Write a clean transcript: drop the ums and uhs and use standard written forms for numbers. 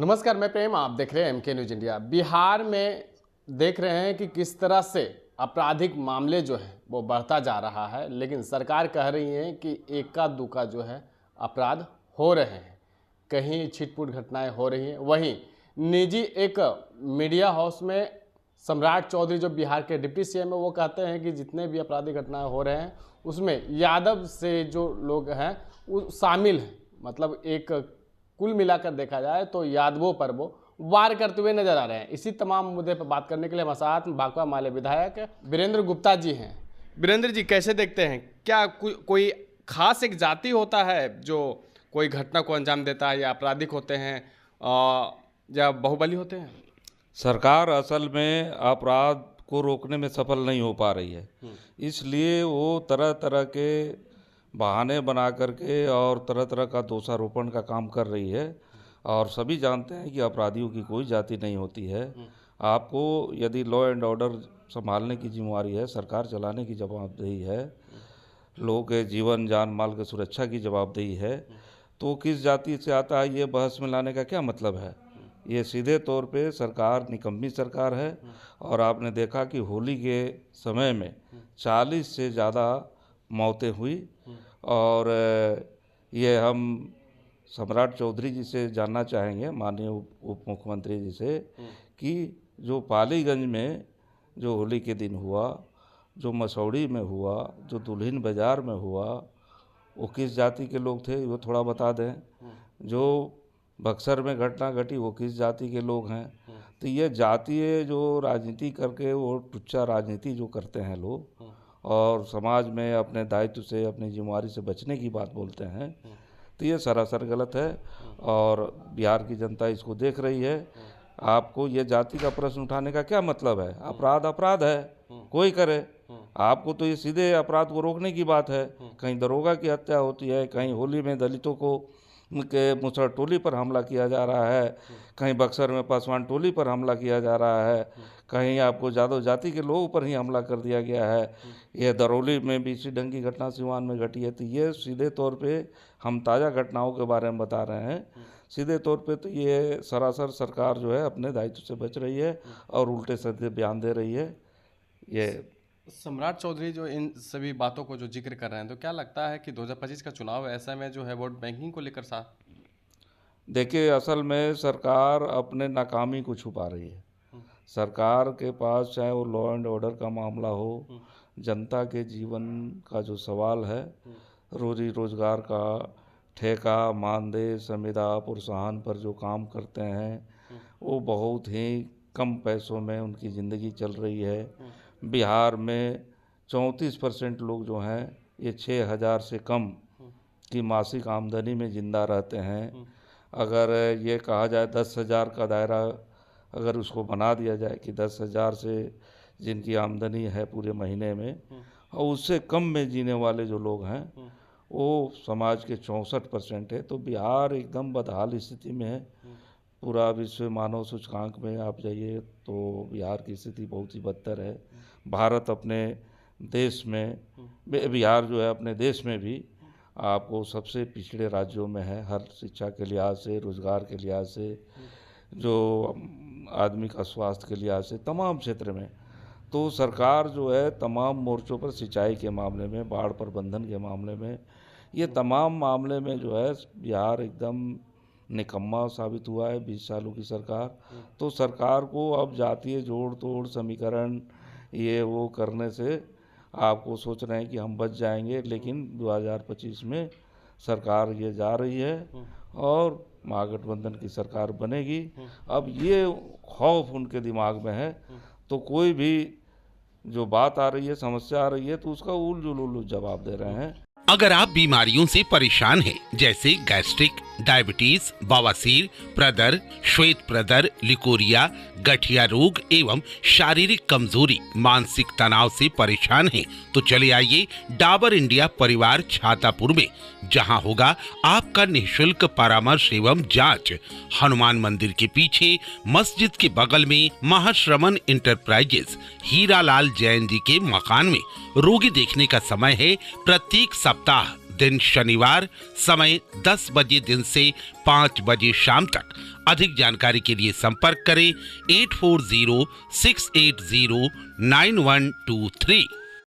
नमस्कार, मैं प्रेम, आप देख रहे हैं एमके न्यूज इंडिया। बिहार में देख रहे हैं कि किस तरह से आपराधिक मामले जो है वो बढ़ता जा रहा है, लेकिन सरकार कह रही है कि एका दुका जो है अपराध हो रहे हैं, कहीं छिटपुट घटनाएं हो रही हैं। वहीं निजी एक मीडिया हाउस में सम्राट चौधरी जो बिहार के डिप्टी सीएम है, वो कहते हैं कि जितने भी आपराधिक घटनाएं हो रहे हैं उसमें यादव से जो लोग हैं वो शामिल हैं। मतलब एक कुल मिलाकर देखा जाए तो यादवों पर वो वार करते हुए नजर आ रहे हैं। इसी तमाम मुद्दे पर बात करने के लिए हमारे साथ भाकपा माले विधायक वीरेंद्र गुप्ता जी हैं। वीरेंद्र जी, कैसे देखते हैं, क्या कोई खास एक जाति होता है जो कोई घटना को अंजाम देता है, या आपराधिक होते हैं या बाहुबली होते हैं? सरकार असल में अपराध को रोकने में सफल नहीं हो पा रही है, इसलिए वो तरह तरह के बहाने बना करके और तरह तरह का दोषारोपण का काम कर रही है। और सभी जानते हैं कि अपराधियों की कोई जाति नहीं होती है। आपको यदि लॉ एंड ऑर्डर संभालने की जिम्मेवारी है, सरकार चलाने की जवाबदेही है, लोगों के जीवन जान माल की सुरक्षा की जवाबदेही है, तो किस जाति से आता है ये बहस में लाने का क्या मतलब है? ये सीधे तौर पे सरकार निकम्मी सरकार है। और आपने देखा कि होली के समय में 40 से ज़्यादा मौतें हुई। और ये हम सम्राट चौधरी जी से जानना चाहेंगे, माननीय उप मुख्यमंत्री जी से, कि जो पालीगंज में जो होली के दिन हुआ, जो मसौड़ी में हुआ, जो दुल्हिन बाज़ार में हुआ, वो किस जाति के लोग थे वो थोड़ा बता दें। जो बक्सर में घटना घटी वो किस जाति के लोग हैं? तो ये जातीय जो राजनीति करके वो टुच्चा राजनीति जो करते हैं लोग, और समाज में अपने दायित्व से अपनी जिम्मेवारी से बचने की बात बोलते हैं, तो ये सरासर गलत है। और बिहार की जनता इसको देख रही है। आपको ये जाति का प्रश्न उठाने का क्या मतलब है? अपराध अपराध है, कोई करे। आपको तो ये सीधे अपराध को रोकने की बात है। कहीं दरोगा की हत्या होती है, कहीं होली में दलितों को के मुसहर टोली पर हमला किया जा रहा है, कहीं बक्सर में पासवान टोली पर हमला किया जा रहा है, कहीं आपको जादव जाति के लोगों पर ही हमला कर दिया गया है। ये दरौली में भी इसी ढंग की घटना सिवान में घटी है। तो ये सीधे तौर पे हम ताज़ा घटनाओं के बारे में बता रहे हैं। सीधे तौर पे तो ये सरासर सरकार जो है अपने दायित्व से बच रही है और उल्टे सीधे बयान दे रही है। ये सम्राट चौधरी जो इन सभी बातों को जो जिक्र कर रहे हैं, तो क्या लगता है कि 2025 का चुनाव है, ऐसे में जो है वोट बैंकिंग को लेकर साथ? देखिए, असल में सरकार अपने नाकामी को छुपा रही है। सरकार के पास चाहे वो लॉ एंड ऑर्डर का मामला हो, जनता के जीवन का जो सवाल है, रोजी रोजगार का ठेका, मानदेय, संविदा, प्रोत्साहन पर जो काम करते हैं, वो बहुत ही कम पैसों में उनकी ज़िंदगी चल रही है। बिहार में 34% लोग जो हैं ये 6,000 से कम की मासिक आमदनी में ज़िंदा रहते हैं। अगर ये कहा जाए 10,000 का दायरा अगर उसको बना दिया जाए कि 10,000 से जिनकी आमदनी है पूरे महीने में, और उससे कम में जीने वाले जो लोग हैं वो समाज के 64% है। तो बिहार एकदम बदहाल स्थिति में है। पूरा विश्व मानव सूचकांक में आप जाइए तो बिहार की स्थिति बहुत ही बदतर है। भारत अपने देश में, बिहार जो है अपने देश में भी आपको सबसे पिछड़े राज्यों में है, हर शिक्षा के लिहाज से, रोजगार के लिहाज से, जो आदमी का स्वास्थ्य के लिहाज से, तमाम क्षेत्र में। तो सरकार जो है तमाम मोर्चों पर, सिंचाई के मामले में, बाढ़ प्रबंधन के मामले में, ये तमाम मामले में जो है बिहार एकदम निकम्मा साबित हुआ है 20 सालों की सरकार। तो सरकार को अब जातीय जोड़ तोड़ समीकरण ये वो करने से आपको सोच रहे हैं कि हम बच जाएंगे, लेकिन 2025 में सरकार ये जा रही है और महागठबंधन की सरकार बनेगी। अब ये खौफ उनके दिमाग में है, तो कोई भी जो बात आ रही है, समस्या आ रही है, तो उसका उल जवाब दे रहे हैं। अगर आप बीमारियों से परेशान हैं, जैसे गैस्ट्रिक, डायबिटीज, बवासीर, प्रदर, श्वेत प्रदर, लिकोरिया, गठिया रोग एवं शारीरिक कमजोरी, मानसिक तनाव से परेशान हैं, तो चले आइए डाबर इंडिया परिवार छातापुर में, जहां होगा आपका निःशुल्क परामर्श एवं जांच। हनुमान मंदिर के पीछे मस्जिद के बगल में महाश्रमण इंटरप्राइजेस हीरालाल जैन जी के मकान में। रोगी देखने का समय है प्रत्येक सप्ताह दिन शनिवार, समय 10 बजे दिन से 5 बजे शाम तक। अधिक जानकारी के लिए संपर्क करें 8406809123।